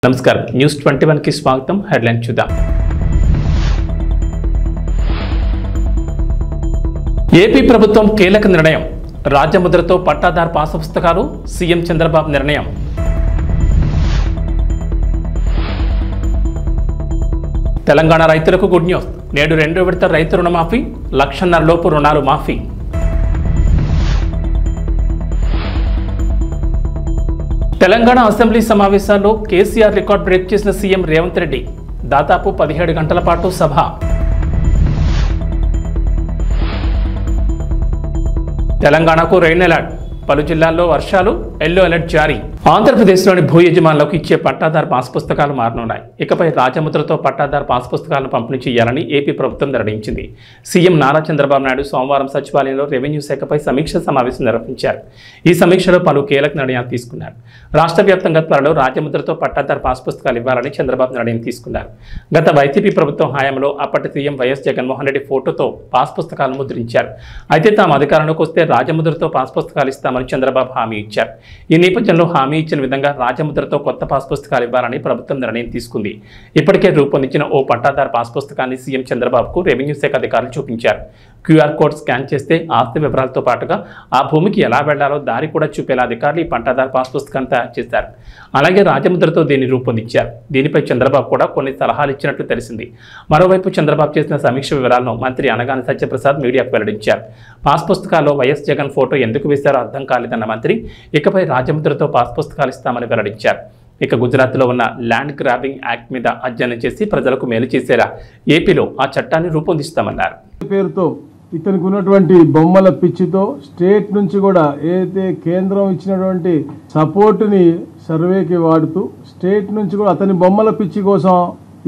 నమస్కారం న్యూస్ 21 కి స్వాగతం. హెడ్లైన్ చూద్దాం. ఏపీ ప్రభుత్వం కీలక నిర్ణయం. రాజ్యముద్రతో పట్టాదారు పాస్ పుస్తకాలు. సీఎం చంద్రబాబు నిర్ణయం. తెలంగాణ రైతులకు గుడ్ న్యూస్. నేడు 2వ విడత రైతు రుణమాఫీ. 1,50,000 లోపు రుణాలు మాఫీ. తెలంగాణ అసెంబ్లీ సమావేశాల్లో కేసీఆర్ రికార్డ్ బ్రేక్ చేసిన సీఎం రేవంత్ రెడ్డి. దాదాపు 17 గంటల పాటు సభ. తెలంగాణకు రెయిన్ అలర్ట్. పలు జిల్లాల్లో వర్షాలు. ఎల్లో అలర్ట్ జారీ. ఆంధ్రప్రదేశ్లోని భూ యజమానులకు ఇచ్చే పట్టాదారు పాస్ పుస్తకాలు మారనున్నాయి. ఇకపై రాజముద్రతో పట్టాదారు పాస్ పుస్తకాలను పంపిణీ చేయాలని ఏపీ ప్రభుత్వం నిర్ణయించింది. సీఎం నారా చంద్రబాబు నాయుడు సోమవారం సచివాలయంలో రెవెన్యూ శాఖపై సమీక్ష సమావేశం నిర్వహించారు. ఈ సమీక్షలో పలు కీలక నిర్ణయాలు తీసుకున్నారు. రాష్ట్ర వ్యాప్తంగా త్వరలో రాజముద్రతో పట్టాదారు పాస్ పుస్తకాలు ఇవ్వాలని చంద్రబాబు నిర్ణయం తీసుకున్నారు. గత వైసీపీ ప్రభుత్వం హయాంలో అప్పటి సీఎం వైఎస్ జగన్మోహన్ రెడ్డి ఫోటోతో పాస్ పుస్తకాలను ముద్రించారు. అయితే తాము అధికారంలోకి వస్తే రాజముద్రతో పాస్ పుస్తకాలు ఇస్తామని చంద్రబాబు హామీ ఇచ్చారు. ఈ నేపథ్యంలో హామీ ఇచ్చిన విధంగా రాజముద్రతో కొత్త పాస్ పుస్తకాలు ఇవ్వాలని ప్రభుత్వం నిర్ణయం తీసుకుంది. ఇప్పటికే రూపొందించిన ఓ పట్టాదారు పాస్ పుస్తకాన్ని సీఎం చంద్రబాబుకు రెవెన్యూ శాఖ అధికారులు చూపించారు. క్యూఆర్ కోడ్ స్కాన్ చేస్తే ఆస్తి వివరాలతో పాటుగా ఆ భూమికి ఎలా వెళ్లాలో దారి కూడా చూపేలా అధికారులు ఈ పట్టాదారు పాస్ పుస్తకాన్ని తయారు చేశారు. అలాగే రాజముద్రతో దీన్ని రూపొందించారు. దీనిపై చంద్రబాబు కూడా కొన్ని సలహాలు ఇచ్చినట్లు తెలిసింది. మరోవైపు చంద్రబాబు చేసిన సమీక్ష వివరాలను మంత్రి అనగాని సత్యప్రసాద్ మీడియాకు వెల్లడించారు. పాస్ పుస్తకాల్లో వైఎస్ జగన్ ఫోటో ఎందుకు వేశారో అర్థం కాలేదన్న మంత్రి ఇకపై రాజముద్రతో పాస్ పుస్తకాలు ఇస్తామని వెల్లడించారు. ఇక గుజరాత్లో ఉన్న ల్యాండ్ గ్రాబింగ్ యాక్ట్ మీద అధ్యయనం చేసి ప్రజలకు మేలు చేసేలా ఏపీలో ఆ చట్టాన్ని రూపొందిస్తామన్నారు. పేరుతో ఇతనికి ఉన్నటువంటి బొమ్మల పిచ్చితో స్టేట్ నుంచి కూడా ఏదైతే కేంద్రం ఇచ్చినటువంటి సపోర్టుని సర్వేకి వాడుతూ స్టేట్ నుంచి కూడా అతని బొమ్మల పిచ్చి కోసం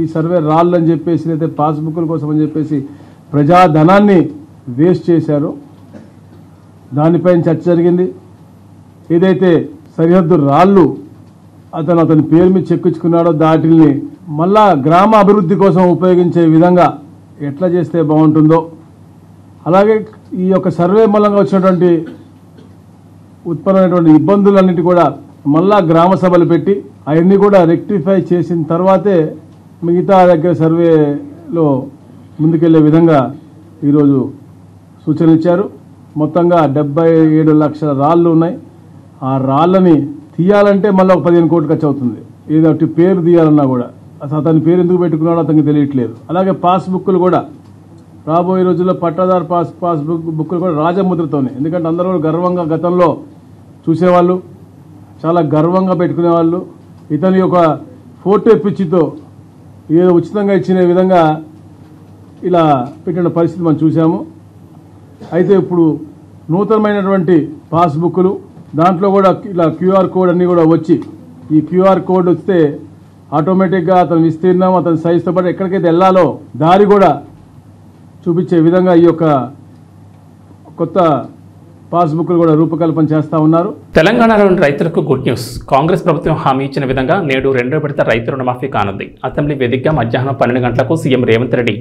ఈ సర్వే రాళ్ళని చెప్పేసి లేదా పాస్బుక్ల కోసం అని చెప్పేసి ప్రజాధనాన్ని వేస్ట్ చేశారు. దానిపైన చర్చ జరిగింది. ఏదైతే సరిహద్దు రాళ్ళు అతని పేరు మీద చెక్కించుకున్నాడో దాటిని మళ్ళా గ్రామ అభివృద్ధి కోసం ఉపయోగించే విధంగా ఎట్లా చేస్తే బాగుంటుందో, అలాగే ఈ యొక్క సర్వే మూలంగా వచ్చినటువంటి ఉత్పన్నమైనటువంటి ఇబ్బందులన్నిటి కూడా మళ్ళా గ్రామ సభలు పెట్టి అవన్నీ కూడా రెక్టిఫై చేసిన తర్వాతే మిగతా దగ్గర సర్వేలో ముందుకెళ్లే విధంగా ఈరోజు సూచనలు ఇచ్చారు. మొత్తంగా 77 లక్షల రాళ్ళు ఉన్నాయి. ఆ రాళ్ళని తీయాలంటే మళ్ళీ ఒక 15 కోట్లు ఖర్చు అవుతుంది. ఏదో పేరు తీయాలన్నా కూడా అసలు అతని పేరు ఎందుకు పెట్టుకున్నాడో అతనికి తెలియట్లేదు. అలాగే పాస్బుక్లు కూడా రాబోయే రోజుల్లో పట్టాదారు పాస్బుక్లు కూడా రాజముద్రతోనే, ఎందుకంటే అందరూ కూడా గర్వంగా గతంలో చూసేవాళ్ళు, చాలా గర్వంగా పెట్టుకునేవాళ్ళు. ఇతని యొక్క ఫోటో పిచ్చితో ఏదో ఉచితంగా ఇచ్చిన విధంగా ఇలా పెట్టిన పరిస్థితి మనం చూసాము. అయితే ఇప్పుడు నూతనమైనటువంటి పాస్బుక్లు దాంట్లో కూడా ఇలా క్యూఆర్ కోడ్ అన్నీ కూడా వచ్చి ఈ క్యూఆర్ కోడ్ వస్తే ఆటోమేటిక్గా అతని విస్తీర్ణం అతని సైజుతో పాటు ఎక్కడికైతే వెళ్ళాలో దారి కూడా చూపించే విధంగా ఈ యొక్క కొత్త పాస్బుక్లు కూడా రూపకల్పన చేస్తా ఉన్నారు. తెలంగాణలోని రైతులకు గుడ్ న్యూస్. కాంగ్రెస్ ప్రభుత్వం హామీ ఇచ్చిన విధంగా నేడు 2వ విడత రైతు రుణమాఫీ కానుంది. అసెంబ్లీ వేదికగా మధ్యాహ్నం 12 గంటలకు సీఎం రేవంత్ రెడ్డి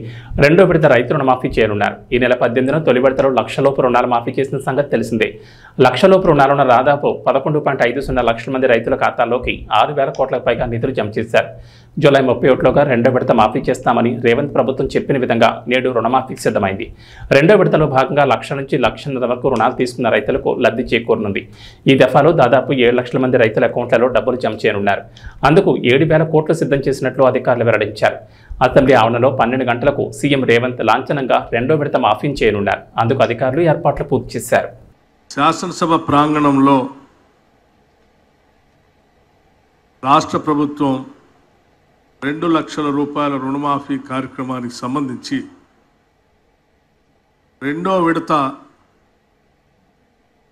2వ విడత రైతు రుణమాఫీ చేయనున్నారు. ఈ నెల 18న తొలి విడతలో 1,00,000 లోపు రుణాలు మాఫీ చేసిన సంగతి తెలిసిందే. 1,00,000 లోపు రుణాలున్న దాదాపు 11.50 లక్షల మంది రైతుల ఖాతాల్లోకి 6,000 కోట్లకు పైగా నిధులు జమ చేశారు. జూలై 31లోగా 2వ విడత మాఫీ చేస్తామని రేవంత్ ప్రభుత్వం చెప్పిన విధంగా నేడు రుణమాఫీకి సిద్ధమైంది. 2వ విడతలో భాగంగా 1,00,000 నుంచి 1,50,000 వరకు రుణాలు తీసుకున్న రైతులకు లబ్ధి చేకూరనుంది. ఈ దఫాలో దాదాపు 7 లక్షల మంది రైతుల అకౌంట్లలో డబ్బులు జమ చేయనున్నారు. అందుకు 7,000 కోట్లు సిద్ధం చేసినట్లు అధికారులు వెల్లడించారు. అసెంబ్లీ ఆవరణలో 12 గంటలకు సీఎం రేవంత్ లాంఛనంగా 2వ విడత మాఫీ చేయనున్నారు. అందుకు అధికారులు ఏర్పాట్లు పూర్తి చేశారు. శాసనసభ ప్రాంగణంలో రాష్ట్ర ప్రభుత్వం 2 లక్షల రూపాయల రుణమాఫీ కార్యక్రమానికి సంబంధించి 2వ విడత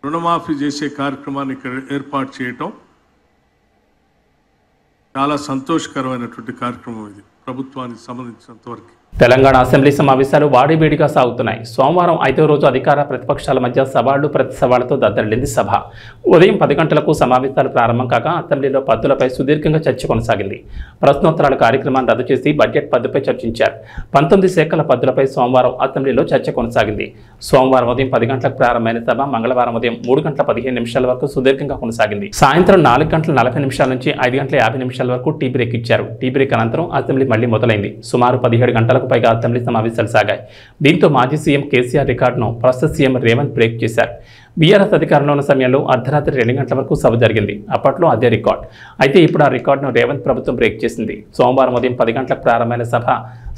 రుణమాఫీ చేసే కార్యక్రమాన్ని ఇక్కడ ఏర్పాటు చేయటం చాలా సంతోషకరమైనటువంటి కార్యక్రమం. ఇది ప్రభుత్వానికి సంబంధించినంతవరకు తెలంగాణ అసెంబ్లీ సమావేశాలు వాడివేడిగా సాగుతున్నాయి. సోమవారం 5వ రోజు అధికార ప్రతిపక్షాల మధ్య సవాళ్లు ప్రతి సవాళ్లతో దద్దరిల్లింది సభ. ఉదయం 10 గంటలకు సమావేశాలు ప్రారంభం కాగా అసెంబ్లీలో పద్దులపై సుదీర్ఘంగా చర్చ కొనసాగింది. ప్రశ్నోత్తరాల కార్యక్రమాన్ని రద్దు చేసి బడ్జెట్ పద్దుపై చర్చించారు. 19 శాఖల పద్దులపై సోమవారం అసెంబ్లీలో చర్చ కొనసాగింది. సోమవారం ఉదయం 10 గంటలకు ప్రారంభమైన సభ మంగళవారం ఉదయం 3 గంటల 15 నిమిషాల వరకు సుదీర్ఘంగా కొనసాగింది. సాయంత్రం 4 గంటల 40 నిమిషాల నుంచి 5 గంటల 50 నిమిషాల వరకు టీ బ్రేక్ ఇచ్చారు. టీ బ్రేక్ అనంతరం అసెంబ్లీ మళ్లీ మొదలైంది. సుమారు 17 గంటలకు పైగా అసెంబ్లీ సమావేశాలు సాగాయి. దీంతో మాజీ సీఎం కేసీఆర్ రికార్డును ప్రస్తుత సీఎం రేవంత్ బ్రేక్ చేశారు. బీఆర్ఎస్ అధికారంలో ఉన్న సమయంలో అర్ధరాత్రి 2 గంటల వరకు సభ జరిగింది. అప్పట్లో అదే రికార్డ్. అయితే ఇప్పుడు ఆ రికార్డును రేవంత్ ప్రభుత్వం బ్రేక్ చేసింది. సోమవారం ఉదయం 10 గంటలకు ప్రారంభమైన సభ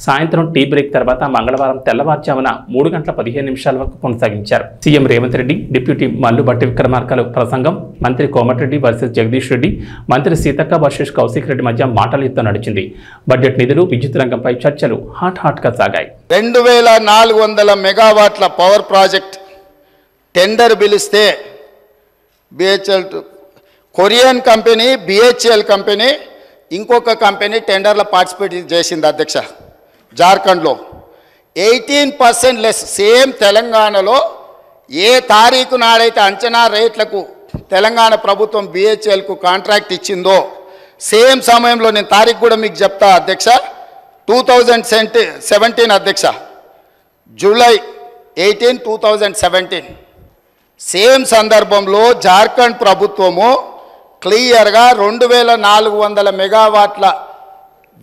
సాయంత్రం టీ బ్రేక్ తర్వాత మంగళవారం తెల్లవారుజామున 3 గంటల 15 నిమిషాల వరకు కొనసాగించారు. సీఎం రేవంత్ రెడ్డి, డిప్యూటీ మల్లు భట్టి విక్రమార్కలు ప్రసంగం, మంత్రి కోమటిరెడ్డి వర్సెస్ జగదీష్ రెడ్డి, మంత్రి సీతక్క వర్సెస్ కౌశిక్ రెడ్డి మధ్య మాటల యుద్ధం నడిచింది. బడ్జెట్ నిధులు, విద్యుత్ రంగంపై చర్చలు హాట్గా సాగాయి. 2400 మెగావాట్ల పవర్ ప్రాజెక్ట్ టెండర్ పిలిస్తే BHEL Korean company, BHEL company, ఇంకొక కంపెనీ టెండర్లో పార్టిసిపేట్ చేసింది అధ్యక్ష. జార్ఖండ్లో 18% లెస్. సేమ్ తెలంగాణలో ఏ తారీఖు నాడైతే అంచనా రేట్లకు తెలంగాణ ప్రభుత్వం బిహెచ్ఎల్కు కాంట్రాక్ట్ ఇచ్చిందో సేమ్ సమయంలో, నేను తారీఖు కూడా మీకు చెప్తా అధ్యక్ష, 2017 అధ్యక్ష, జూలై 18, 2017 సేమ్ సందర్భంలో జార్ఖండ్ ప్రభుత్వము క్లియర్గా 2400 మెగావాట్ల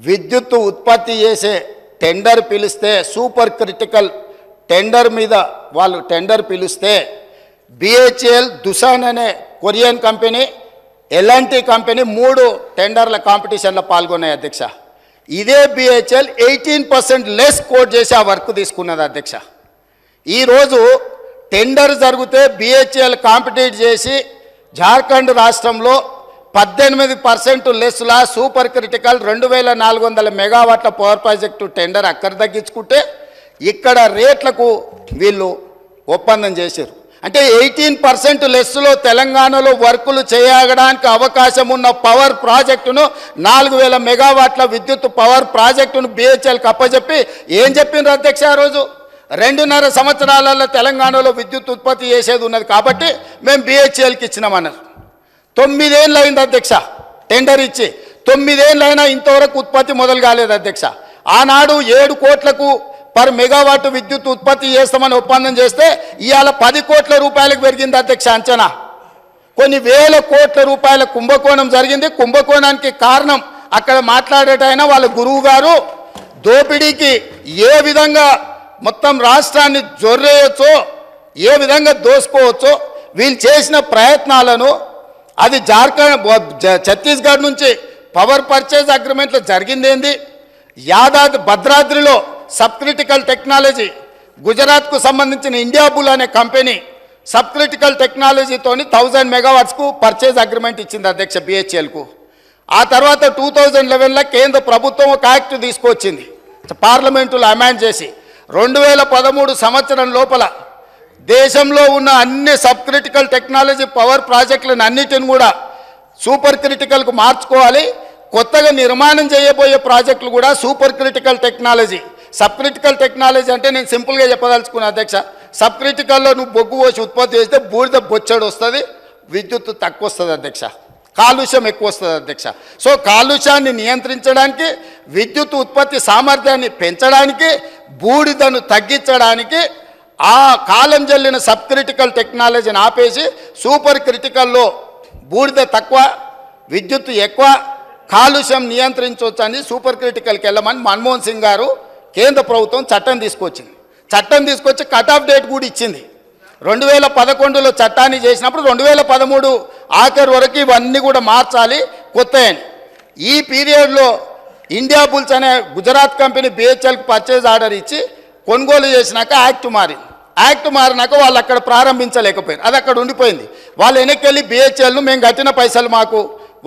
విద్యుత్తు ఉత్పత్తి చేసే టెండర్ పిలిస్తే, సూపర్ క్రిటికల్ టెండర్ మీద వాళ్ళు టెండర్ పిలిస్తే బిహెచ్ఎల్, దుసాన్ అనే కొరియన్ కంపెనీ, ఎల్ఎన్టీ కంపెనీ 3 టెండర్ల కాంపిటీషన్లో పాల్గొన్నాయి అధ్యక్ష. ఇదే బిహెచ్ఎల్ 18% లెస్ కోట్ చేసి ఆ వర్క్ తీసుకున్నది అధ్యక్ష. ఈరోజు టెండర్ జరిగితే బిహెచ్ఎల్ కాంపిటీట్ చేసి జార్ఖండ్ రాష్ట్రంలో 18% లెస్లా సూపర్ క్రిటికల్ 2400 మెగావాట్ల పవర్ ప్రాజెక్టు టెండర్ అక్కడ తగ్గించుకుంటే ఇక్కడ రేట్లకు వీళ్ళు ఒప్పందం చేశారు. అంటే 18% లెస్లో తెలంగాణలో వర్కులు చేయడానికి అవకాశం ఉన్న పవర్ ప్రాజెక్టును 4000 మెగావాట్ల విద్యుత్ పవర్ ప్రాజెక్టును బిహెచ్ఎల్కి అప్పచెప్పి ఏం చెప్పిండ్రు అధ్యక్ష? ఆ రోజు 2.5 సంవత్సరాలలో తెలంగాణలో విద్యుత్ ఉత్పత్తి చేసేది ఉన్నది కాబట్టి మేము బిహెచ్ఎల్కి ఇచ్చినామన్నారు. 9 ఏళ్ళు అయింది అధ్యక్ష టెండర్ ఇచ్చి. 9 ఏళ్ళు అయినా ఇంతవరకు ఉత్పత్తి మొదలు కాలేదు అధ్యక్ష. ఆనాడు 7 కోట్లకు పర్ మెగావాట్ విద్యుత్ ఉత్పత్తి చేస్తామని ఒప్పందం చేస్తే ఇవాళ 10 కోట్ల రూపాయలకు పెరిగింది అధ్యక్ష అంచనా. కొన్ని వేల కోట్ల రూపాయల కుంభకోణం జరిగింది. కుంభకోణానికి కారణం అక్కడ మాట్లాడేటైనా వాళ్ళ గురువు గారు దోపిడీకి ఏ విధంగా మొత్తం రాష్ట్రాన్ని జొర్రేయచ్చో, ఏ విధంగా దోసుకోవచ్చో వీళ్ళు చేసిన ప్రయత్నాలను, అది జార్ఖండ్ ఛత్తీస్గఢ్ నుంచి పవర్ పర్చేజ్ అగ్రిమెంట్లో జరిగిందేంది, యాదాద్రి భద్రాద్రిలో సబ్ క్రిటికల్ టెక్నాలజీ, గుజరాత్కు సంబంధించిన ఇండియా బుల్ అనే కంపెనీ సబ్ క్రిటికల్ టెక్నాలజీతోని 1000 మెగావాట్స్కు పర్చేజ్ అగ్రిమెంట్ ఇచ్చింది అధ్యక్ష బిహెచ్ఎల్కు. ఆ తర్వాత 2011లో కేంద్ర ప్రభుత్వం ఒక యాక్ట్ తీసుకొచ్చింది, పార్లమెంటులో అమెండ్ చేసి 2013 సంవత్సరం లోపల దేశంలో ఉన్న అన్ని సబ్ క్రిటికల్ టెక్నాలజీ పవర్ ప్రాజెక్టులను అన్నిటిని కూడా సూపర్ క్రిటికల్కు మార్చుకోవాలి. కొత్తగా నిర్మాణం చేయబోయే ప్రాజెక్టులు కూడా super critical technology. Sub critical technology అంటే నేను సింపుల్గా చెప్పదలుచుకున్నా అధ్యక్ష, సబ్ క్రిటికల్లో నువ్వు బొగ్గు పోసి ఉత్పత్తి చేస్తే బూడిద బొచ్చడు వస్తుంది, విద్యుత్ తక్కువ వస్తుంది అధ్యక్ష, కాలుష్యం ఎక్కువ వస్తుంది అధ్యక్ష. సో కాలుష్యాన్ని నియంత్రించడానికి, విద్యుత్ ఉత్పత్తి సామర్థ్యాన్ని పెంచడానికి, బూడిదను తగ్గించడానికి ఆ కాలం చెల్లిన సబ్ క్రిటికల్ టెక్నాలజీని ఆపేసి సూపర్ క్రిటికల్లో బూడిద తక్కువ, విద్యుత్ ఎక్కువ, కాలుష్యం నియంత్రించవచ్చు అని సూపర్ క్రిటికల్కి వెళ్ళమని మన్మోహన్ సింగ్ గారు కేంద్ర ప్రభుత్వం చట్టం తీసుకొచ్చింది. చట్టం తీసుకొచ్చి కట్ ఆఫ్ డేట్ కూడా ఇచ్చింది. 2011లో చట్టాన్ని చేసినప్పుడు 2013 ఆఖరి వరకు ఇవన్నీ కూడా మార్చాలి కొత్తయని. ఈ పీరియడ్లో ఇండియా బుల్స్ అనే గుజరాత్ కంపెనీ బిహెచ్ఎల్కి పర్చేజ్ ఆర్డర్ ఇచ్చి కొనుగోలు చేసినాక యాక్ట్ మారింది. యాక్ట్ మారినాక వాళ్ళు అక్కడ ప్రారంభించలేకపోయారు, అది అక్కడ ఉండిపోయింది. వాళ్ళు వెనక్కి వెళ్ళి బిహెచ్ఎల్ను మేము కట్టిన పైసలు మాకు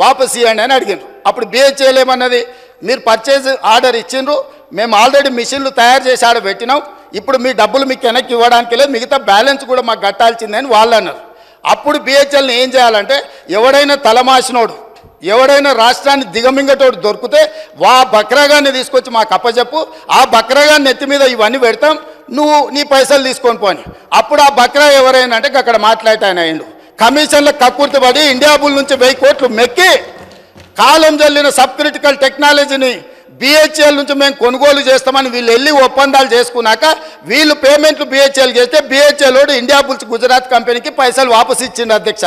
వాపస్ ఇవ్వండి అని అడిగారు. అప్పుడు బిహెచ్ఎల్ ఏమన్నది, మీరు పర్చేజ్ ఆర్డర్ ఇచ్చిండ్రు, మేము ఆల్రెడీ మిషన్లు తయారు చేసి ఆడ పెట్టినాం, ఇప్పుడు మీ డబ్బులు మీకు వెనక్కి ఇవ్వడానికి లేదు, మిగతా బ్యాలెన్స్ కూడా మాకు కట్టాల్సిందని వాళ్ళు అన్నారు. అప్పుడు బిహెచ్ఎల్ని ఏం చేయాలంటే, ఎవడైనా తలమాసినోడు ఎవడైనా రాష్ట్రాన్ని దిగమింగటోడు దొరికితే బక్రాగాన్ని తీసుకొచ్చి మాకు అప్పచెప్పు, ఆ బక్రాగాన్ని ఎత్తి మీద ఇవన్నీ పెడతాం, నువ్వు నీ పైసలు తీసుకొని పోని. అప్పుడు ఆ బక్రా ఎవరైనా అంటే అక్కడ మాట్లాడతాయన అయిండు. కమిషన్ల కక్కుర్తి పడి ఇండియా బుల్ నుంచి 1000 కోట్లు మెక్కి కాలం జల్లిన సబ్ క్రిటికల్ టెక్నాలజీని BHEL నుంచి మేము కొనుగోలు చేస్తామని వీళ్ళు వెళ్ళి ఒప్పందాలు చేసుకున్నాక వీళ్ళు పేమెంట్లు BHEL చేస్తే BHEL వాడు ఇండియా బుల్స్ గుజరాత్ కంపెనీకి పైసలు వాపసు ఇచ్చింది అధ్యక్ష.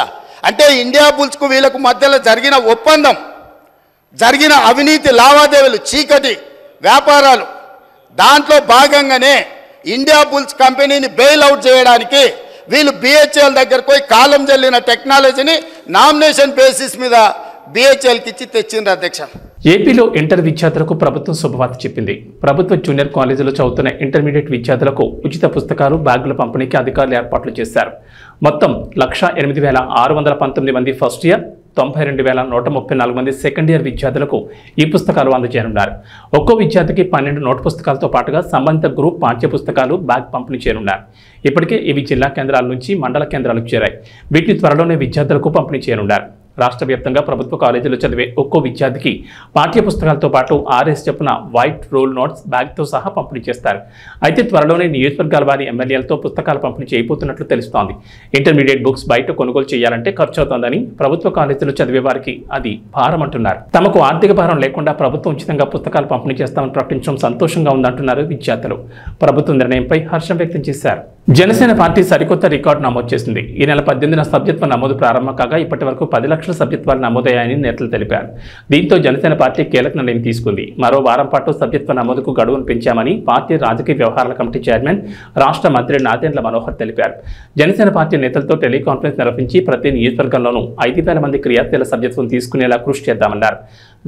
అంటే ఇండియా బుల్స్కు వీళ్ళకు మధ్యలో జరిగిన ఒప్పందం, జరిగిన అవినీతి లావాదేవీలు, చీకటి వ్యాపారాలు, దాంట్లో భాగంగానే ఇండియా బుల్స్ కంపెనీని బెయిల్ అవుట్ చేయడానికి వీళ్ళు BHEL దగ్గరకు పోయి కాలం జల్లిన టెక్నాలజీని నామినేషన్ బేసిస్ మీద BHELకి ఇచ్చి తెచ్చిండ్రు అధ్యక్ష. ఏపీలో ఇంటర్ విద్యార్థులకు ప్రభుత్వం శుభవార్త చెప్పింది. ప్రభుత్వ జూనియర్ కాలేజీలో చదువుతున్న ఇంటర్మీడియట్ విద్యార్థులకు ఉచిత పుస్తకాలు, బ్యాగుల పంపిణీకి అధికారులు ఏర్పాట్లు చేశారు. మొత్తం 1,08,619 మంది ఫస్ట్ ఇయర్, 92,134 మంది సెకండ్ ఇయర్ విద్యార్థులకు ఈ పుస్తకాలు అందజేయనున్నారు. ఒక్కో విద్యార్థికి 12 నోట్ పుస్తకాలతో పాటుగా సంబంధిత గ్రూప్ పాఠ్య పుస్తకాలు, బ్యాగ్ పంపిణీ చేయనున్నారు. ఇప్పటికే ఇవి జిల్లా కేంద్రాల నుంచి మండల కేంద్రాలకు చేరాయి. వీటిని త్వరలోనే విద్యార్థులకు పంపిణీ చేయనున్నారు. రాష్ట్ర వ్యాప్తంగా ప్రభుత్వ కాలేజీలో చదివే ఒక్కో విద్యార్థికి పాఠ్య పుస్తకాలతో పాటు 6 చొప్పున వైట్ రోల్ నోట్స్ బ్యాగ్తో సహా పంపిణీ చేస్తారు. అయితే త్వరలోనే నియోజకవర్గాల వారి ఎమ్మెల్యేలతో పుస్తకాలు పంపిణీ చేయబోతున్నట్లు తెలుస్తోంది. ఇంటర్మీడియట్ బుక్స్ బయట కొనుగోలు చేయాలంటే ఖర్చు అవుతోందని ప్రభుత్వ కాలేజీలో చదివే వారికి అది భారం అంటున్నారు. తమకు ఆర్థిక భారం లేకుండా ప్రభుత్వం ఉచితంగా పుస్తకాలు పంపిణీ చేస్తామని ప్రకటించడం సంతోషంగా ఉందంటున్నారు విద్యార్థులు. ప్రభుత్వ నిర్ణయంపై హర్షం వ్యక్తం చేశారు. జనసేన పార్టీ సరికొత్త రికార్డు నమోదు చేసింది. ఈ నెల 18న సభ్యత్వ నమోదు ప్రారంభం కాగా ఇప్పటి వరకు 10 లక్షల సభ్యత్వాలు నమోదయ్యాయని నేతలు తెలిపారు. దీంతో జనసేన పార్టీ కీలక నిర్ణయం తీసుకుంది. మరో వారం పాటు సభ్యత్వ నమోదుకు గడువును పెంచామని పార్టీ రాజకీయ వ్యవహారాల కమిటీ చైర్మన్, రాష్ట్ర మంత్రి నాదెండ్ల మనోహర్ తెలిపారు. జనసేన పార్టీ నేతలతో టెలికాన్ఫరెన్స్ నిర్వహించి ప్రతి నియోజకవర్గంలోనూ 5,000 మంది క్రియాశీల సభ్యత్వం తీసుకునేలా కృషి చేద్దామన్నారు.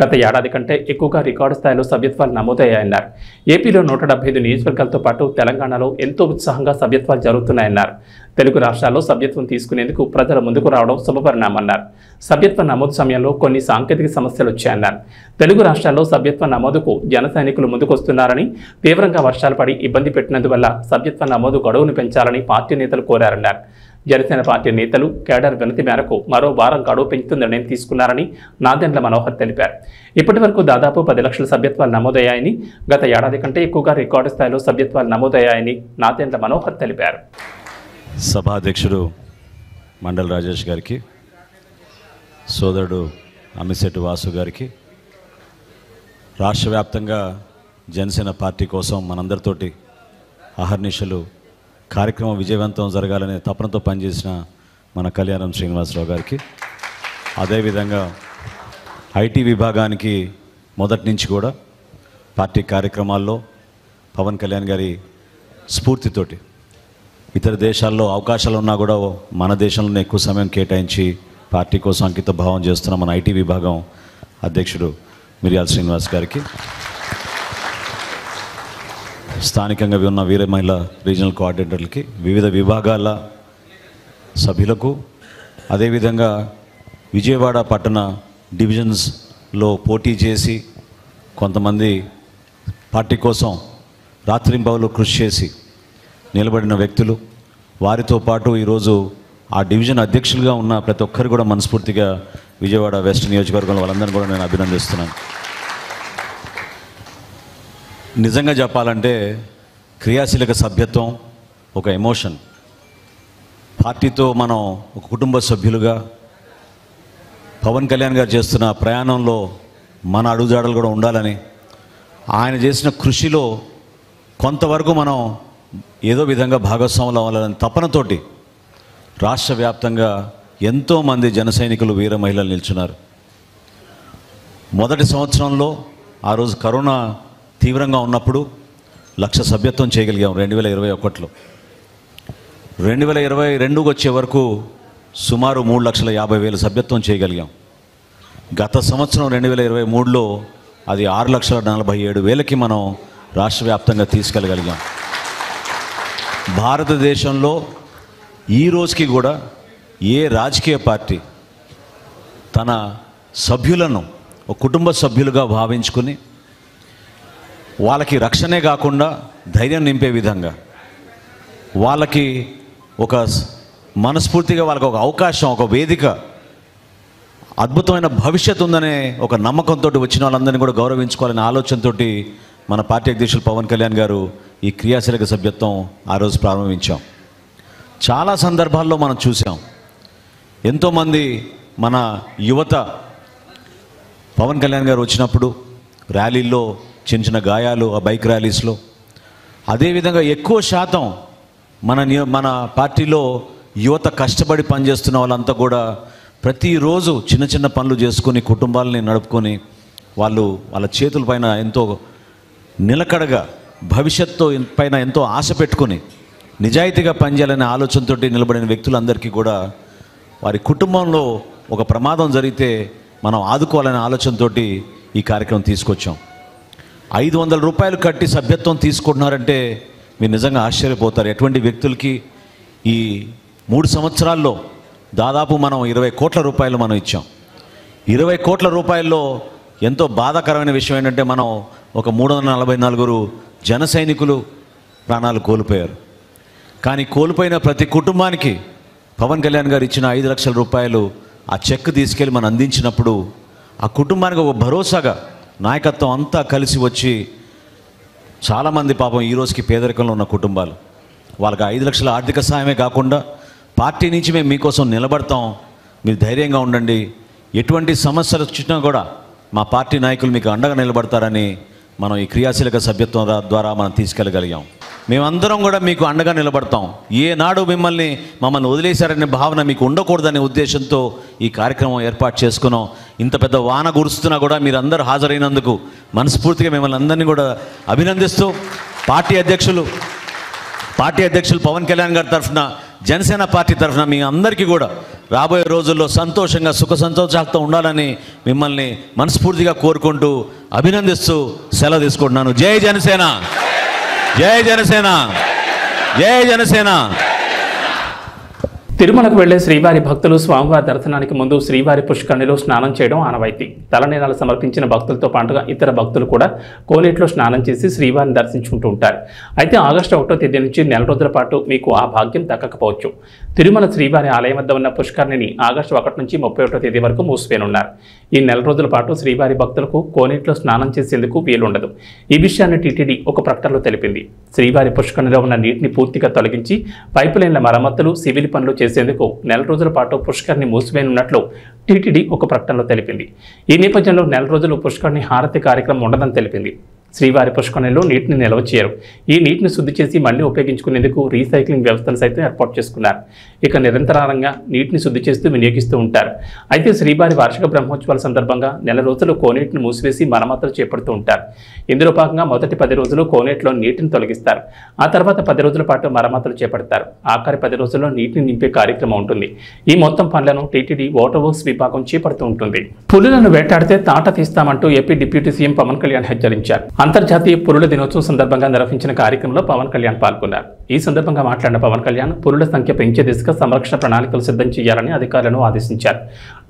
గత ఏడాది కంటే ఎక్కువగా రికార్డు స్థాయిలో సభ్యత్వాలు నమోదయ్యాయన్నారు. ఏపీలో 175 నియోజకవర్గాలతో పాటు తెలంగాణలో ఎంతో ఉత్సాహంగా సభ్యత్వాలు జరుగుతున్నాయన్నారు. తెలుగు రాష్ట్రాల్లో సభ్యత్వం తీసుకునేందుకు ప్రజలు ముందుకు రావడం శుభపరిణామన్నారు. సభ్యత్వ నమోదు సమయంలో కొన్ని సాంకేతిక సమస్యలు వచ్చాయన్నారు. తెలుగు రాష్ట్రాల్లో సభ్యత్వ నమోదుకు జన సైనికులు ముందుకొస్తున్నారని, తీవ్రంగా వర్షాలు పడి ఇబ్బంది పెట్టినందువల్ల సభ్యత్వ నమోదు గడువును పెంచాలని పార్టీ నేతలు కోరారన్నారు. జనసేన పార్టీ నేతలు కేడర్ వినతి మేరకు మరో వారం గడువు పెంచుతూ నిర్ణయం తీసుకున్నారని నాదెండ్ల మనోహర్ తెలిపారు. ఇప్పటి వరకు దాదాపు 10 లక్షల సభ్యత్వాలు నమోదయ్యాయని, గత ఏడాది కంటే ఎక్కువగా రికార్డు స్థాయిలో సభ్యత్వాలు నమోదయ్యాయని నాదెండ్ల మనోహర్ తెలిపారు. సభాధ్యక్షుడు మండల్ రాజేష్ గారికి, సోదరుడు అమిశెట్టి వాసు గారికి, రాష్ట్ర వ్యాప్తంగా జనసేన పార్టీ కోసం మనందరితోటి అహర్నిశలు కార్యక్రమం విజయవంతం జరగాలనే తపనతో పనిచేసిన మన కళ్యాణం శ్రీనివాసరావు గారికి, అదేవిధంగా ఐటీ విభాగానికి మొదటి నుంచి కూడా పార్టీ కార్యక్రమాల్లో పవన్ కళ్యాణ్ గారి స్ఫూర్తితోటి ఇతర దేశాల్లో అవకాశాలు ఉన్నా కూడా మన దేశంలోనే ఎక్కువ సమయం కేటాయించి పార్టీ కోసం అంకిత భావం చేస్తున్న మన ఐటీ విభాగం అధ్యక్షుడు మిర్యాల శ్రీనివాస్ గారికి, స్థానికంగా ఉన్న వీర మహిళ రీజనల్ కోఆర్డినేటర్లకి, వివిధ విభాగాల సభ్యులకు, అదేవిధంగా విజయవాడ పట్టణ డివిజన్స్లో పోటీ చేసి కొంతమంది పార్టీ కోసం రాత్రింబవలు కృషి చేసి నిలబడిన వ్యక్తులు, వారితో పాటు ఈరోజు ఆ డివిజన్ అధ్యక్షులుగా ఉన్న ప్రతి ఒక్కరు కూడా మనస్ఫూర్తిగా విజయవాడ వెస్ట్ నియోజకవర్గంలో వాళ్ళందరినీ కూడా నేను అభినందిస్తున్నాను. నిజంగా చెప్పాలంటే క్రియాశీలక సభ్యత్వం ఒక ఎమోషన్. పార్టీతో మనం ఒక కుటుంబ సభ్యులుగా పవన్ కళ్యాణ్ గారు చేస్తున్న ప్రయాణంలో మన అడుగుజాడలు కూడా ఉండాలని, ఆయన చేసిన కృషిలో కొంతవరకు మనం ఏదో విధంగా భాగస్వాములు అవ్వాలని తపనతోటి రాష్ట్ర వ్యాప్తంగా ఎంతోమంది జన సైనికులు వీర మహిళలు నిల్చున్నారు. మొదటి సంవత్సరంలో ఆ రోజు కరోనా తీవ్రంగా ఉన్నప్పుడు 1,00,000 సభ్యత్వం చేయగలిగాం 2021లో. 2022 వచ్చే వరకు సుమారు 3,50,000 సభ్యత్వం చేయగలిగాం. గత సంవత్సరం 2023లో అది 6,47,000కి మనం రాష్ట్ర వ్యాప్తంగా తీసుకెళ్ళగలిగాం. భారతదేశంలో ఈ రోజుకి కూడా ఏ రాజకీయ పార్టీ తన సభ్యులను ఒక కుటుంబ సభ్యులుగా భావించుకుని వాళ్ళకి రక్షణే కాకుండా ధైర్యం నింపే విధంగా, వాళ్ళకి ఒక మనస్ఫూర్తిగా వాళ్ళకి ఒక అవకాశం, ఒక వేదిక అద్భుతమైన భవిష్యత్తు ఉందనే ఒక నమ్మకంతో వచ్చిన వాళ్ళందరినీ కూడా గౌరవించుకోవాలనే ఆలోచనతో మన పార్టీ అధ్యక్షులు పవన్ కళ్యాణ్ గారు ఈ క్రియాశీలక సభ్యత్వం ఆ రోజు ప్రారంభించాం. చాలా సందర్భాల్లో మనం చూసాం, ఎంతోమంది మన యువత పవన్ కళ్యాణ్ గారు వచ్చినప్పుడు ర్యాలీల్లో చిన్న చిన్న గాయాలు, ఆ బైక్ ర్యాలీస్లో, అదేవిధంగా ఎక్కువ శాతం మన పార్టీలో యువత కష్టపడి పనిచేస్తున్న వాళ్ళంతా కూడా ప్రతిరోజు చిన్న చిన్న పనులు చేసుకొని కుటుంబాలని నడుపుకొని వాళ్ళ చేతులపైన ఎంతో నిలకడగా భవిష్యత్తు పైన ఎంతో ఆశ పెట్టుకొని నిజాయితీగా పనిచేయాలనే ఆలోచనతో నిలబడిన వ్యక్తులందరికీ కూడా వారి కుటుంబంలో ఒక ప్రమాదం జరిగితే మనం ఆదుకోవాలనే ఆలోచనతో ఈ కార్యక్రమం తీసుకొచ్చాం. 500 రూపాయలు కట్టి సభ్యత్వం తీసుకుంటున్నారంటే మీరు నిజంగా ఆశ్చర్యపోతారు. ఎటువంటి వ్యక్తులకి ఈ 3 సంవత్సరాల్లో దాదాపు మనం 20 కోట్ల రూపాయలు మనం ఇచ్చాం. 20 కోట్ల రూపాయల్లో ఎంతో బాధాకరమైన విషయం ఏంటంటే మనం ఒక 344 జన సైనికులు ప్రాణాలు కోల్పోయారు. కానీ కోల్పోయిన ప్రతి కుటుంబానికి పవన్ కళ్యాణ్ గారు ఇచ్చిన 5 లక్షల రూపాయలు ఆ చెక్ తీసుకెళ్ళి మనం అందించినప్పుడు ఆ కుటుంబానికి ఒక భరోసాగా నాయకత్వం అంతా కలిసి వచ్చి చాలామంది పాపం ఈ రోజుకి పేదరికంలో ఉన్న కుటుంబాలు, వాళ్ళకి 5 లక్షల ఆర్థిక సాయమే కాకుండా పార్టీ నుంచి మేము మీకోసం నిలబడతాం, మీరు ధైర్యంగా ఉండండి, ఎటువంటి సమస్యలు వచ్చినా కూడా మా పార్టీ నాయకులు మీకు అండగా నిలబడతారని మనం ఈ క్రియాశీలక సభ్యత్వం ద్వారా మనం తీసుకెళ్ళగలిగాం. మేమందరం కూడా మీకు అండగా నిలబడతాం. ఏనాడు మమ్మల్ని వదిలేశారనే భావన మీకు ఉండకూడదనే ఉద్దేశంతో ఈ కార్యక్రమం ఏర్పాటు చేసుకున్నాం. ఇంత పెద్ద వాన కురుస్తున్నా కూడా మీరు అందరూ హాజరైనందుకు మనస్ఫూర్తిగా మిమ్మల్ని అందరినీ కూడా అభినందిస్తూ పార్టీ అధ్యక్షులు పవన్ కళ్యాణ్ గారి తరఫున, జనసేన పార్టీ తరఫున మీ అందరికీ కూడా రాబోయే రోజుల్లో సంతోషంగా సుఖ సంతోషాలతో ఉండాలని మిమ్మల్ని మనస్ఫూర్తిగా కోరుకుంటూ అభినందిస్తూ సెలవు తీసుకుంటున్నాను. జై జనసేన, జై జనసేన, జై జనసేన. తిరుమలకు వెళ్లే శ్రీవారి భక్తులు స్వామివారి దర్శనానికి ముందు శ్రీవారి పుష్కరిణిలో స్నానం చేయడం ఆనవాయితీ. తలనీలాలు సమర్పించిన భక్తులతో పాటుగా ఇతర భక్తులు కూడా కోనేటిలో స్నానం చేసి శ్రీవారిని దర్శించుకుంటూ ఉంటారు. అయితే ఆగస్టు 1వ తేదీ నుంచి నెల రోజుల పాటు మీకు ఆ భాగ్యం దక్కకపోవచ్చు. తిరుమల శ్రీవారి ఆలయం వద్ద ఉన్న పుష్కరిణిని ఆగస్టు 1 నుంచి 31వ తేదీ వరకు మూసివేయనున్నారు. ఈ నెల రోజుల పాటు శ్రీవారి భక్తులకు కోనేటిలో స్నానం చేసేందుకు వీలుండదు. ఈ విషయాన్ని టీటీడీ ఒక ప్రకటనలో తెలిపింది. శ్రీవారి పుష్కరిణిలో ఉన్న నీటిని పూర్తిగా తొలగించి పైపు లైన్ల మరమ్మతులు, సివిల్ పనులు చేసేందుకు నెల రోజుల పాటు పుష్కరిణి మూసివేయనున్నట్లు టీటీడీ ఒక ప్రకటనలో తెలిపింది. ఈ నేపథ్యంలో నెల రోజులు పుష్కరిణి హారతి కార్యక్రమం ఉండదని తెలిపింది. శ్రీవారి పుష్కరిణిలో నీటిని నిల్వ చేయరు. ఈ నీటిని శుద్ధి చేసి మళ్లీ ఉపయోగించుకునేందుకు రీసైక్లింగ్ వ్యవస్థను సైతం ఏర్పాటు చేసుకున్నారు. ఇక నిరంతరంగా నీటిని శుద్ధి చేస్తూ వినియోగిస్తూ ఉంటారు. అయితే శ్రీవారి వార్షిక బ్రహ్మోత్సవాల సందర్భంగా నెల రోజులు కోనేటిని మూసివేసి మరమ్మతులు చేపడుతూ ఉంటారు. ఇందులో భాగంగా మొదటి 10 రోజులు కోనేటిలో నీటిని తొలగిస్తారు. ఆ తర్వాత 10 రోజుల పాటు మరమ్మతులు చేపడతారు. ఆఖరి 10 రోజుల్లో నీటిని నింపే కార్యక్రమం ఉంటుంది. ఈ మొత్తం పనులను టీటీడీ వాటర్ వర్క్స్ విభాగం చేపడుతూ ఉంటుంది. పులులను వేటాడితే తాట తీస్తామంటూ AP deputy CM Pawan Kalyan హెచ్చరించారు. అంతర్జాతీయ పులుల దినోత్సవం సందర్భంగా నిర్వహించిన కార్యక్రమంలో పవన్ కళ్యాణ్ పాల్గొన్నారు. ఈ సందర్భంగా మాట్లాడిన పవన్ కళ్యాణ్ పులుల సంఖ్య పెంచే దిశగా సంరక్షణ ప్రణాళికలు సిద్ధం చేయాలని అధికారులను ఆదేశించారు.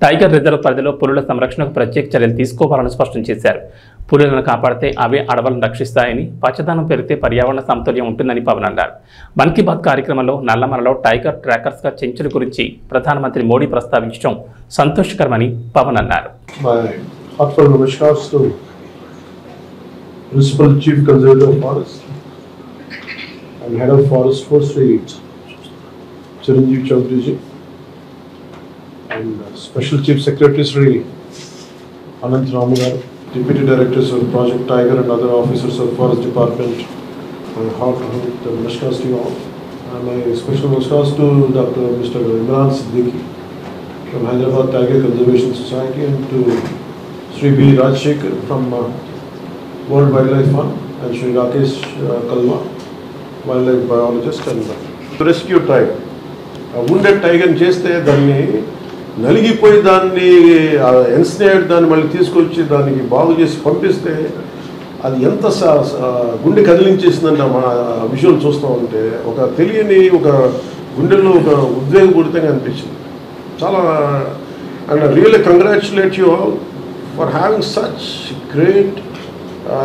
టైగర్ రిజర్వ్ పరిధిలో పులుల సంరక్షణకు ప్రత్యేక చర్యలు తీసుకోవాలని స్పష్టం చేశారు. పులులను కాపాడితే అవే అడవులను రక్షిస్తాయని, పచ్చదనం పెరిగితే పర్యావరణ సమతుల్యం ఉంటుందని పవన్ అన్నారు. మన్ కీ బాత్ కార్యక్రమంలో నల్లమలలో టైగర్ ట్రాకర్స్గా చెంచుల గురించి ప్రధానమంత్రి మోడీ ప్రస్తావించడం సంతోషకరమని పవన్ అన్నారు. Principal Chief Conservator of Forest and Head of Forest Force Chiranjeev Chaudhary ji, and Special Chief Secretary Sri Anant Ramu garu, Deputy Directors of Project Tiger and other officers of Forest Department. My heartfelt namaskars to you all. And my special namaskars to Dr. Mr. Imran Siddiqui from Hyderabad Tiger Conservation Society, and to Sri B. Rajshekhar from World Wildlife Fund, and Sri Rakesh Kalwa, wildlife biologist, and rescue tiger. Wounded tiger చేస్తే దాన్ని నలిగిపోయి దాన్ని ఎన్స్నేడ్ దాన్ని మళ్ళీ తీసుకొచ్చి దానికి బాగు చేసి పంపిస్తే అది ఎంత గుండె కదిలించేసిందంటే మన విజువల్ చూస్తూ ఉంటే ఒక తెలియని ఒక గుండెల్లో ఒక ఉద్వేగపూరితంగా అనిపించింది చాలా. And really congratulate you all for having such great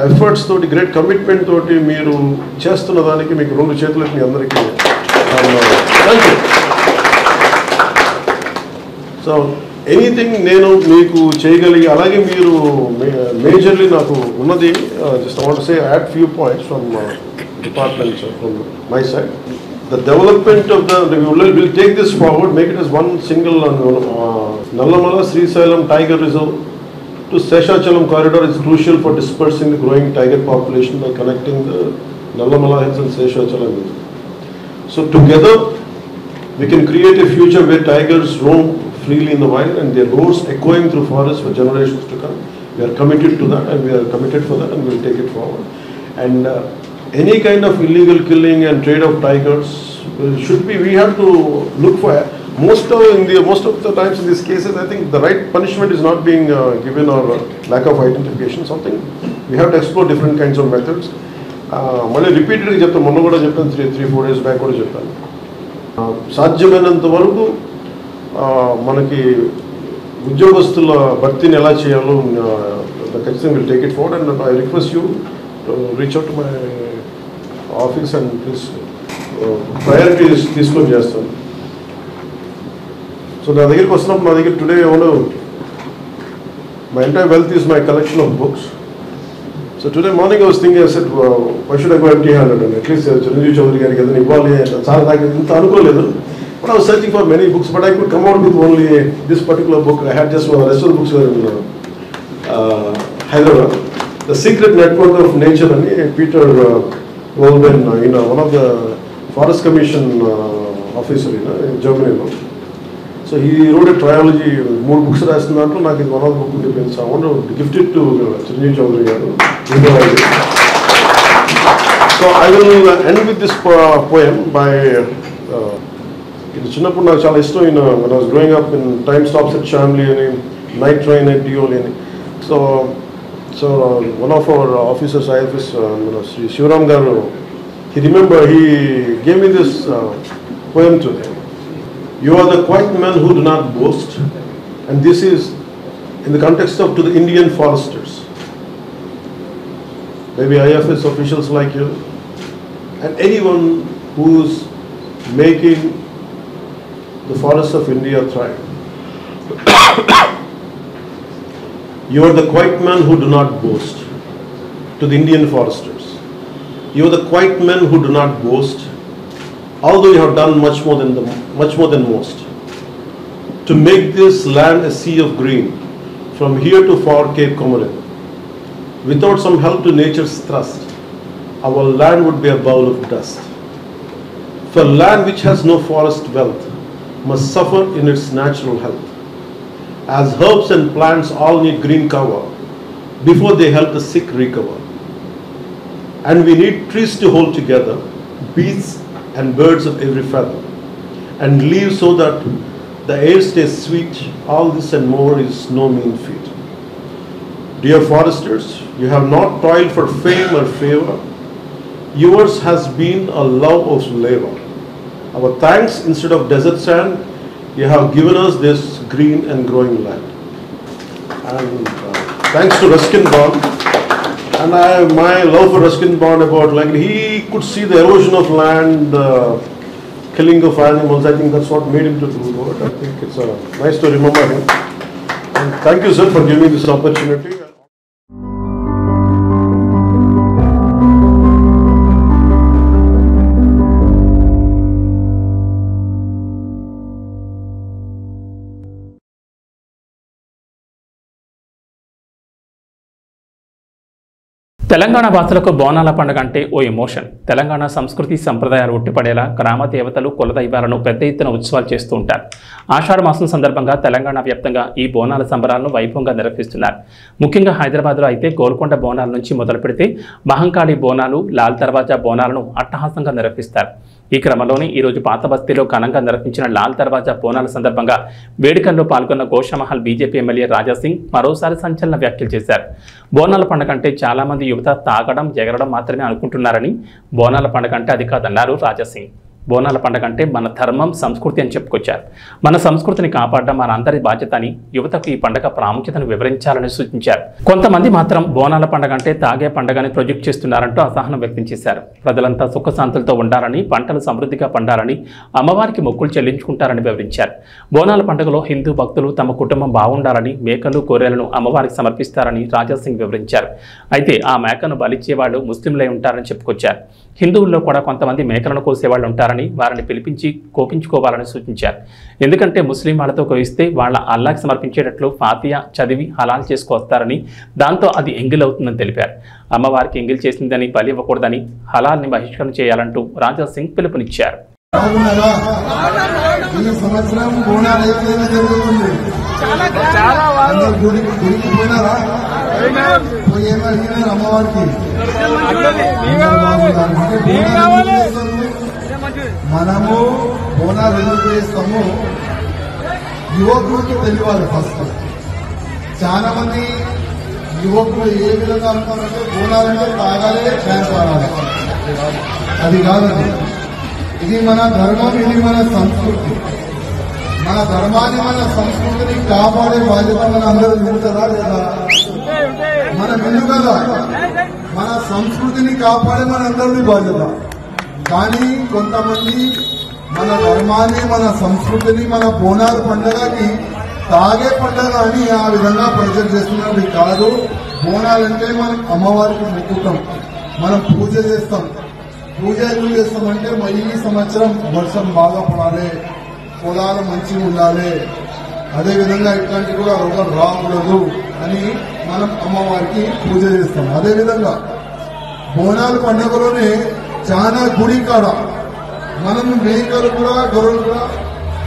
efforts తోటి, గ్రేట్ కమిట్మెంట్ తోటి మీరు చేస్తున్న దానికి మీకు 2 చేతులకి మీ అందరికీ థ్యాంక్ యూ. సో ఎనీథింగ్ నేను మీకు చేయగలిగి అలాగే మీరు మేజర్లీ నాకు ఉన్నది just want say add few points from department from my side the development of the will take this forward make it as one single Nallamala Srisailam Tiger Reserve to Seshachalam corridor is crucial for dispersing the growing tiger population by connecting the Nallamala Hills and Seshachalam Hills. So together we can create a future where tigers roam freely in the wild and their roars echoing through forests for generations to come. We are committed to that and we are committed for that and we will take it forward. And any kind of illegal killing and trade of tigers should be, we have to look for, most of the times in these cases, I think the right punishment is not being given or lack of identification, something. We have to explore different kinds of methods. Mali repeatedly cheptanu, monna kuda cheppanu, 3-4 days back kuda cheppanu. సాధ్యమైనంత వరకు మనకి ఉద్యోగస్తుల భర్తీని ఎలా చేయాలో ఖచ్చితంగా will take it forward and I request you to reach out to my office and please priorities తీసుకొని చేస్తాను. So నా దగ్గరికి వస్తున్నప్పుడు నా దగ్గర టుడే ఎవరు my entire wealth is my collection of books. So today morning I was thinking, I said, why should I go empty-handed? And at least Chiranjeevi Chaudhary gariki edana ivvali chaala నాకు ఇంత అనుకోలేదు. But I was searching for many books, but I could come out with only this particular book. I had just one. The rest of the books were in Hyderabad. The Secret Network of Nature and Peter Wolben, one of the Forest Commission officer in Germany. So he wrote a trilogy, more books రాస్తున్నట్టు నాకు ఇది one of the book ఉండిపోయింది. So I want to gift it to Chiranjeevi Chaudhary గారు. So I will end with this poem by ఇది చిన్నప్పుడు నాకు చాలా ఇష్టం. when I was growing up in Time Stops at Shamli అని Night Train at Dioli అని. So one of our officers, IFS, Sri Shivaram garu, he gave me this poem today. You are the quiet men who do not boast, and this is in the context of to the Indian foresters, maybe IFS officials like you, and anyone who's making the forests of India thrive. You are the quiet men who do not boast, to the Indian foresters. You are the quiet men who do not boast, although you have done much more than most, to make this land a sea of green, from here to far Cape Comorin. Without some help to nature's thrust, our land would be a bowl of dust. For land which has no forest wealth must suffer in its natural health, as herbs and plants all need green cover before they help the sick recover. And we need trees to hold together, beasts and birds of every feather, and leaves so that the air stays sweet. All this and more is no mean feat. Dear foresters, you have not toiled for fame or favor. Yours has been a love of labor. Our thanks, instead of desert sand, you have given us this green and growing land. And thanks to Ruskin Bond. And my love for Ruskin Bond about, like, he could see the erosion of land, killing of animals. I think that's what made him to do that. I think it's nice to remember him. And thank you, sir, for giving me this opportunity. Telangana భాషలకు బోనాల పండుగ అంటే ఓ emotion. Telangana సంస్కృతి సంప్రదాయాలు ఉట్టిపడేలా గ్రామ దేవతలు కులదైవాలను పెద్ద ఎత్తున ఉత్సవాలు చేస్తూ ఉంటారు. ఆషాఢ మాసం సందర్భంగా తెలంగాణ వ్యాప్తంగా ఈ బోనాల సంబరాలను వైభవంగా నిర్వహిస్తున్నారు. ముఖ్యంగా హైదరాబాద్లో అయితే గోల్కొండ బోనాల నుంచి మొదలు పెడితే మహంకాళి బోనాలు, లాల్ దర్వాజా బోనాలను అట్టహాసంగా నిర్వహిస్తారు. ఈ క్రమంలోనే ఈరోజు పాత బస్తీలో ఘనంగా నిర్వహించిన లాల్ దర్వాజా బోనాల సందర్భంగా వేడుకల్లో పాల్గొన్న గోషామహల్ బీజేపీ ఎమ్మెల్యే రాజాసింగ్ మరోసారి సంచలన వ్యాఖ్యలు చేశారు. బోనాల పండుగ అంటే చాలా మంది యువత తాగడం, ఎగరడం మాత్రమే అనుకుంటున్నారని, బోనాల పండుగ అంటే అది కాదన్నారు రాజాసింగ్. బోనాల పండుగ అంటే మన ధర్మం, సంస్కృతి అని చెప్పుకొచ్చారు. మన సంస్కృతిని కాపాడడం మన అందరి బాధ్యత అని యువతకు ఈ పండుగ ప్రాముఖ్యతను వివరించాలని సూచించారు. కొంతమంది మాత్రం బోనాల పండుగ అంటే తాగే పండుగని ప్రొజెక్ట్ చేస్తున్నారంటూ అసహనం వ్యక్తం చేశారు. ప్రజలంతా సుఖశాంతులతో ఉండాలని, పంటలు సమృద్ధిగా పండాలని, అమ్మవారికి మొక్కులు చెల్లించుకుంటారని వివరించారు. బోనాల పండుగలో హిందూ భక్తులు తమ కుటుంబం బాగుండాలని మేకలు, గొర్రెలను అమ్మవారికి సమర్పిస్తారని రాజాసింగ్ వివరించారు. అయితే ఆ మేకను బలిచ్చేవాళ్ళు ముస్లింలై ఉంటారని చెప్పుకొచ్చారు. హిందువుల్లో కూడా కొంతమంది మేకలను కోసేవాళ్ళు ఉంటారని, వారిని పిలిపించి కోపించుకోవాలని సూచించారు. ఎందుకంటే ముస్లిం వాళ్ళతో కోయిస్తే వాళ్ళ అల్లాకి సమర్పించేటట్లు ఫాతియా చదివి హలాల్ చేసుకొస్తారని, దాంతో అది ఎంగిల్ అవుతుందని తెలిపారు. అమ్మవారికి ఎంగిల్ చేసిందని బలి ఇవ్వకూడదని, హలాల్ని బహిష్కరణ చేయాలంటూ రాజాసింగ్ పిలుపునిచ్చారు. మనము బోనాలు ఎందుకు చేస్తాము, యువకులకు తెలియాలి. ఫస్ట్ చాలా మంది యువకులు ఏ విధంగా అనుకున్నారంటే బోనాలంటే తాగాలి, డ్యాన్స్ ఆడాలి. అది కాదండి. ఇది మన ధర్మం, ఇది మన సంస్కృతి. మన ధర్మాన్ని, మన సంస్కృతిని కాపాడే బాధ్యత మన అందరూ నిలుతుందా లేదా? మనం ఎందుకు కదా మన సంస్కృతిని కాపాడే మన అందరినీ బాధ్యత. కానీ కొంతమంది మన ధర్మాన్ని, మన సంస్కృతిని, మన బోనాల పండుగకి తాగే పండుగ అని ఆ విధంగా ప్రజలు చేస్తున్నది కాదు. బోనాలంటే మనం అమ్మవారికి మొక్కుతాం, మనం పూజ చేస్తాం. పూజ ఎందుకు చేస్తామంటే ఈ సంవత్సరం వర్షం బాగా పడాలి, పొలాలు మంచిగా ఉండాలి, అదేవిధంగా ఇట్లాంటి కూడా రోగం రాకూడదు అని మనం అమ్మవారికి పూజ చేస్తాం. అదేవిధంగా బోనాల పండుగలోనే చాలా గుడి కాడ మనం మేకలు కూడా, గొర్రెలు కూడా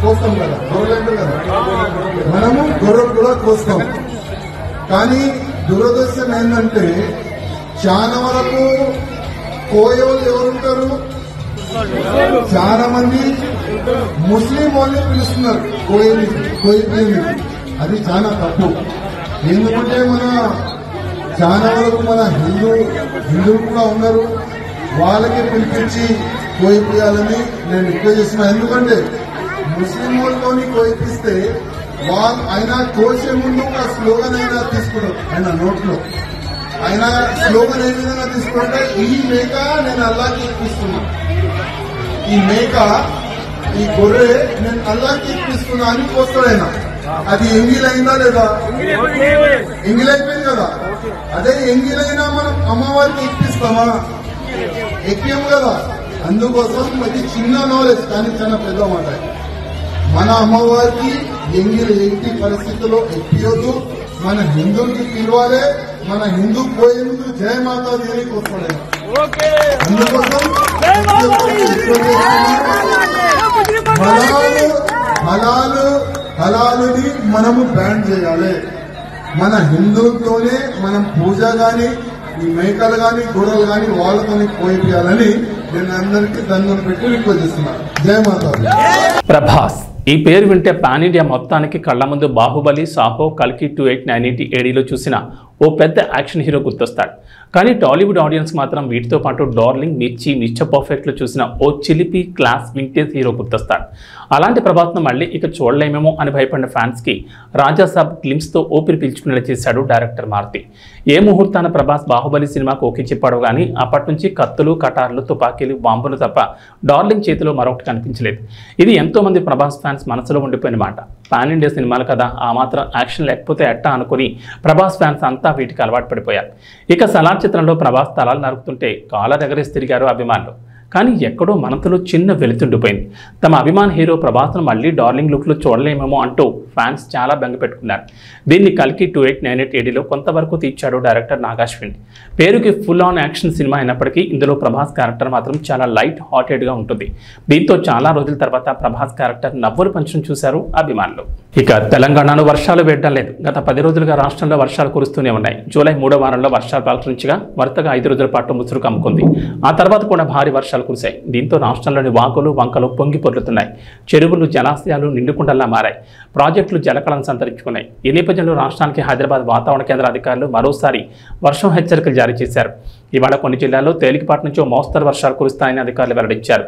కోస్తాం కదా. గొర్రెలు అంటే కదా, మనము గొర్రెలు కూడా కోస్తాం. కానీ దురదృష్టం ఏంటంటే చాలా వరకు కోయవాళ్ళు ఎవరుంటారు, చాలా మంది ముస్లిం వాళ్ళే పిలుస్తున్నారు కోయి. అది చాలా తప్పు. ఎందుకంటే మన చాలా వరకు మన హిందువులు కూడా ఉన్నారు, వాళ్ళకే పిలిపించి కోయిపియాలని నేను రిక్వెస్ట్ చేస్తున్నా. ఎందుకంటే ముస్లిం వాళ్ళతోని కోయిపిస్తే ఆయన కోసే ముందు ఒక స్లోగన్ అయినా తీసుకున్నారు. ఆయన నోట్లో ఆయన స్లోగన్ ఏ విధంగా తీసుకుంటే, ఈ మేక నేను అల్లాకి ఎక్కిస్తున్నా, ఈ మేక, ఈ గొర్రె నేను అల్లాకి ఎక్కిస్తున్నా అని కోస్తాడు ఆయన. అది ఎంగిలైందా లేదా? ఎంగిలైపోయింది కదా. అదే ఎంగిలైనా మనం అమ్మవారికి ఎక్కిస్తామా? ఎక్కాము కదా. అందుకోసం అది చిన్న నాలెడ్జ్ కానీ చాలా పెద్ద మాట. మన అమ్మవారికి ఎంగిలి ఎట్టి పరిస్థితుల్లో ఎక్కియొద్దు. మన హిందువులకి పిలవాలి, మన హిందూ పోయేందుకు జయ మాతాది అని కోరుకోలే. అందుకోసం హలాలుని మనము బ్యాన్ చేయాలి. మన హిందువులతోనే మనం పూజ గాని, ఈ మేకలు గాని, గొర్రెలు గాని వాళ్ళతోనే కోయిపియాలని నేను అందరికీ దండం పెట్టి రిక్వెస్ట్ చేస్తున్నాను. జయ మాతాది. ప్రభాస్ ఈ పేరు వింటే పాన్ ఇండియా మొత్తానికి కళ్ల ముందు బాహుబలి, సాహో, కల్కి 2890 ADలో చూసిన ఓ పెద్ద యాక్షన్ హీరో గుర్తొస్తాడు. కానీ టాలీవుడ్ ఆడియన్స్ మాత్రం వీటితో పాటు డార్లింగ్, మిర్చి, మిస్టర్ పర్ఫెక్ట్లో చూసిన ఓ చిలిపి క్లాస్ వింటేజ్ హీరో గుర్తొస్తాడు. అలాంటి ప్రభాస్ను మళ్ళీ ఇక చూడలేమేమో అని భయపడిన ఫ్యాన్స్కి రాజాసాబ్ గ్లిమ్స్తో ఊపిరి పీల్చుకునేలా చేశాడు డైరెక్టర్ మారుతి. ఏ ముహూర్తాన ప్రభాస్ బాహుబలి సినిమాకు ఓకే చెప్పాడు కానీ అప్పటి నుంచి కత్తులు, కటార్లు, తుపాకీలు, బాంబులు తప్ప డార్లింగ్ చేతిలో మరొకటి కనిపించలేదు. ఇది ఎంతోమంది ప్రభాస్ ఫ్యాన్స్ మనసులో ఉండిపోయిన మాట. పాన్ ఇండియా సినిమాలు కదా, ఆ మాత్రం యాక్షన్ లేకపోతే ఎట్టా అనుకుని ప్రభాస్ ఫ్యాన్స్ అంతా వీటికి అలవాటు పడిపోయారు. ఇక సలార్ చిత్రంలో ప్రభాస్ తలాలు నరుకుతుంటే కాలర్ ఎగరేసి తిరిగారు అభిమానులు. కానీ ఎక్కడో మనసులో చిన్న వెలుతుండిపోయింది. తమ అభిమాన హీరో ప్రభాస్ను మళ్ళీ డార్లింగ్ లుక్లో చూడలేమేమో అంటూ ఫ్యాన్స్ చాలా బెంగ పెట్టుకున్నారు. దీన్ని కల్కి 2898 ADలో కొంతవరకు తీర్చాడు డైరెక్టర్ నాగాశ్విన్. పేరుకి ఫుల్ ఆన్ యాక్షన్ సినిమా అయినప్పటికీ ఇందులో ప్రభాస్ క్యారెక్టర్ మాత్రం చాలా లైట్ హార్టెడ్గా ఉంటుంది. దీంతో చాలా రోజుల తర్వాత ప్రభాస్ క్యారెక్టర్ నవ్వులు పంచడం చూశారు అభిమానులు. ఇక తెలంగాణలో వర్షాలు వేయడం లేదు. గత 10 రోజులుగా రాష్ట్రంలో వర్షాలు కురుస్తూనే ఉన్నాయి. జూలై 3వ వారంలో వర్షాలు ప్రారంభించగా వరుసగా 5 రోజుల పాటు ముసురు కమ్ముకుంది. ఆ తర్వాత కూడా భారీ వర్షాలు కురిశాయి. దీంతో రాష్ట్రంలోని వాగులు, వంకలు పొంగి పొర్లుతున్నాయి. చెరువులు, జలాశయాలు నిండుకుండలా మారాయి. ప్రాజెక్టు ప్రాజెక్టులు జలకళను సంతరించుకున్నాయి. ఈ నేపథ్యంలో రాష్ట్రానికి హైదరాబాద్ వాతావరణ కేంద్ర అధికారులు మరోసారి వర్షం హెచ్చరికలు జారీ చేశారు. ఇవాళ కొన్ని జిల్లాల్లో తేలికపాటి నుంచి మోస్తరు వర్షాలు కురుస్తాయని అధికారులు వెల్లడించారు.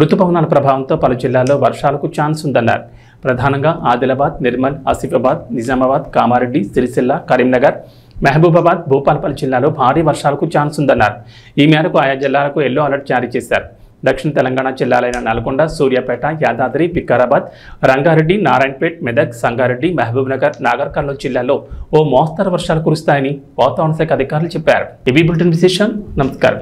రుతుపవనాల ప్రభావంతో పలు జిల్లాల్లో వర్షాలకు ఛాన్స్ ఉందన్నారు. ప్రధానంగా ఆదిలాబాద్, నిర్మల్, ఆసిఫాబాద్, నిజామాబాద్, కామారెడ్డి, సిరిసిల్ల, కరీంనగర్, మహబూబాబాద్, భూపాలపల్లి జిల్లాలో భారీ వర్షాలకు ఛాన్స్ ఉందన్నారు. ఈ మేరకు ఆయా జిల్లాలకు ఎల్లో అలర్ట్ జారీ చేశారు. దక్షిణ తెలంగాణ జిల్లాలైన నల్గొండ, సూర్యాపేట, యాదాద్రి, వికారాబాద్, రంగారెడ్డి, నారాయణపేట్, మెదక్, సంగారెడ్డి, మహబూబ్నగర్, నాగర్ కర్నూలు జిల్లాల్లో ఓ మోస్తరు వర్షాలు కురుస్తాయని వాతావరణ శాఖ అధికారులు చెప్పారు. ఇవి బులెటిన్ విశేషాలు. నమస్కారం.